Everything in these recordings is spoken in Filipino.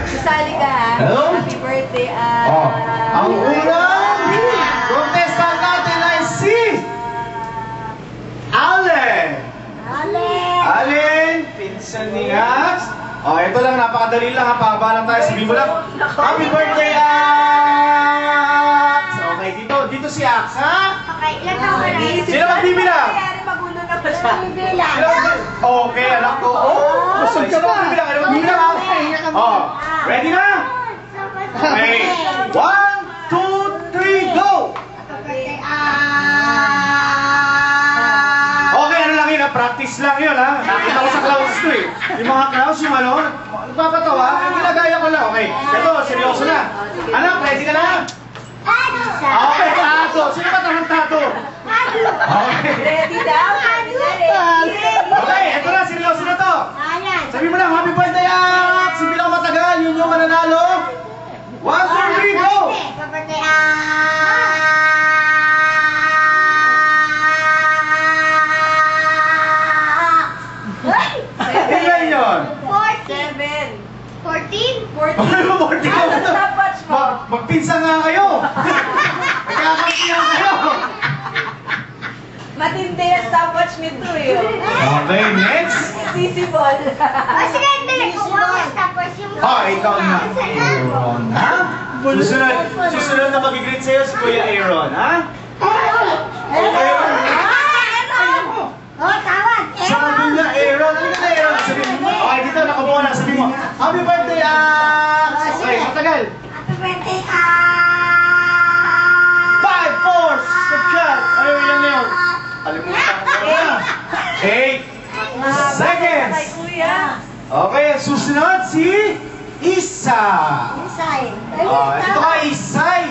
Sali ka ha. Hello? Happy birthday, Ang unang contestant natin ay si Allen. Allen, pinsan ni Ax. Ito lang, napakadali lang ha. Pabalang tayo, sabihin mo lang. Happy birthday, Ax! Okay, dito si Ax, ha? Okay, ilan taon ka na? Sino magbibilang? Magulo na pa siya. Okay, anak ko. Busog ka ba? Ano magbibilang, ha? Ready na? Okay. 1, 2, 3, go! Okay, ano lang yun, ha? Practice lang yun, ha? Nakita ko sa clowns ko, eh. Yung mga clowns, yung ano, nagpapatawa, ginagaya ko lang. Okay, ito, seryoso na. Anak, ready ka na? Okay, tato. Sino ba tato? Okay. Ready daw? Okay, ito na, seryoso na to. Sabi mo lang, happy birthday, Ax! Hindi lang matagal, yun yung mananalo. 1, 2, 3, go! Ilan yun? 7. 14? 14. Ano na stopwatch mo? Magpinsan nga kayo. Nagkakampihan kayo. Matindi ang stopwatch nito eh. Okay, next. Visible. Sige, dali ko. Tapos yung... Ikaw na. Aaron, ha? Susunod na mag-greet sa'yo si Kuya Aaron, ha? Tawag! Sabi niya, Aaron. Ano ka na, Aaron? Sabihin mo. Okay, dito, nakabuo na. Sabihin mo, happy birthday, Ax! Okay, matagal. Happy birthday, 5, 4, subtract. Ano ilan na yun? Alimutan ko na. 8 seconds. Kay Kuya. Okay, susunod si Isa. Ito ka, Isay.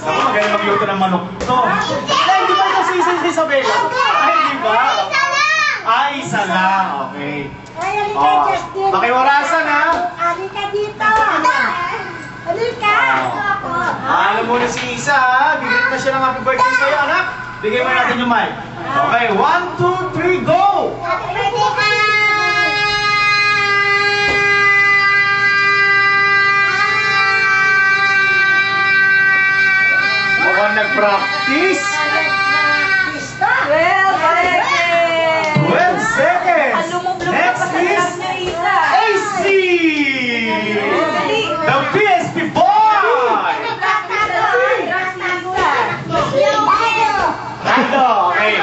Ako, magaling magluto ng manok to. Ay, hindi ba ito si Isay si Isabela? Ay, hindi ba? Isa lang. Okay. Pakiwarasan, ha? Halika dito! Halika! Alam mo na si Isa, ha? Bigyan na siya ng happy birthday sa'yo, anak. Bigyan mo natin yung mic. Okay, 1, 2, 3, go! Happy birthday, Mukhang nag-practice. 12 seconds. 12 seconds. Lumublob na Next pa sa is lang niya Isa. AC! The PSP Boy! Rando, okay.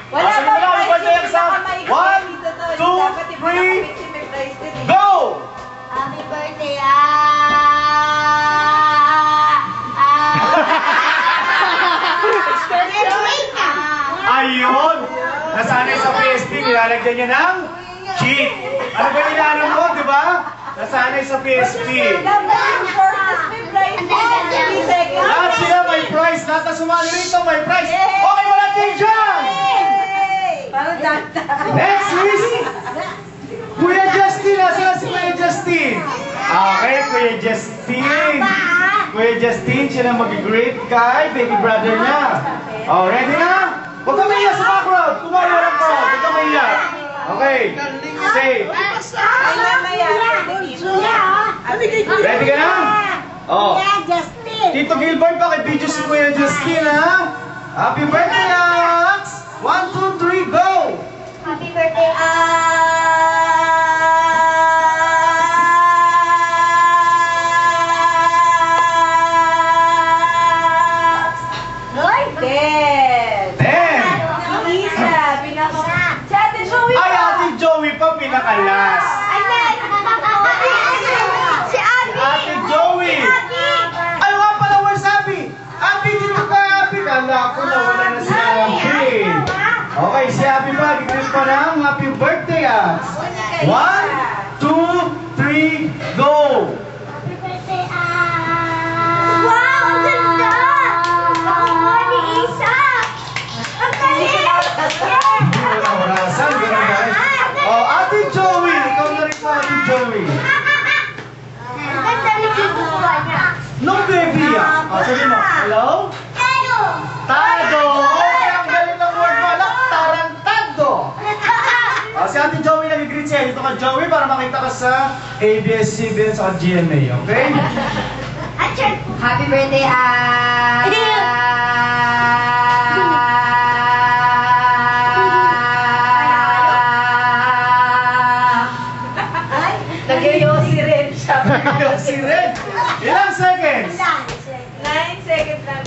Wala Sabi ba mo lang, price birthday yung exam. pinakamaikli 1, dito doon? 2, Dapat yung 3, pinakamaikli may price din eh. go! Happy birthday, Ayun! Nasanay sa PSP, nilalagyan niya ng cheat. Ano ba nilaano mo, di ba? Nasanay sa PSP. Dapat yung forces may price din. 3 seconds. Lahat sila may prize. Lahat na sumali rito may prize. Okay, wala tayo dyan! Parang danta. Next is Kuya Justin. Nasaan si Kuya Justin? Okay, Kuya Justin. Kuya Justin, siya na mag-greet kay baby brother niya. Ready na? Huwag ka mahiya sa mga crowd. Kumayo lang crowd. Huwag ka mahiya. Okay. Say. Ready ka na? Tito Gilbert, pakibidyo si Kuya Justin, ha? Happy birthday, Ax! 1, 2, 3, go! Happy birthday, Lloyd! 10. 10! Isa, pinaka... Si Ate Joey Ay, pa. Ate Joey pa, pinakalas. Si Abby! Ate Joey! Ay, wala pala, where's Abby? Abby, di mo ka Abby? Kala ko na wala na si Abby. Okay, si Abby pa, gigreet pa ng happy birthday, Ax. 1, 2, 3, go! Happy birthday, Wow! Ang ganda! Ako mo ni Isa! Ang galing! Hindi mo na orasan, ganun guys. Ate Joey! Ikaw na rin po, Ate Joey. Ang ganda ni kinukuha niya. No baby, sabi mo, hello? Pero! Tado! Okay, ang galing ng word mo, anak. Tarantado! Si Ate Joey nag-greet Princess. Dito ka, Joey, para makita ka sa ABS-CBN sa GMA, okay? Happy birthday, Nagyoyosi rin siya. Si Red. Ilang seconds? 9 seconds lang.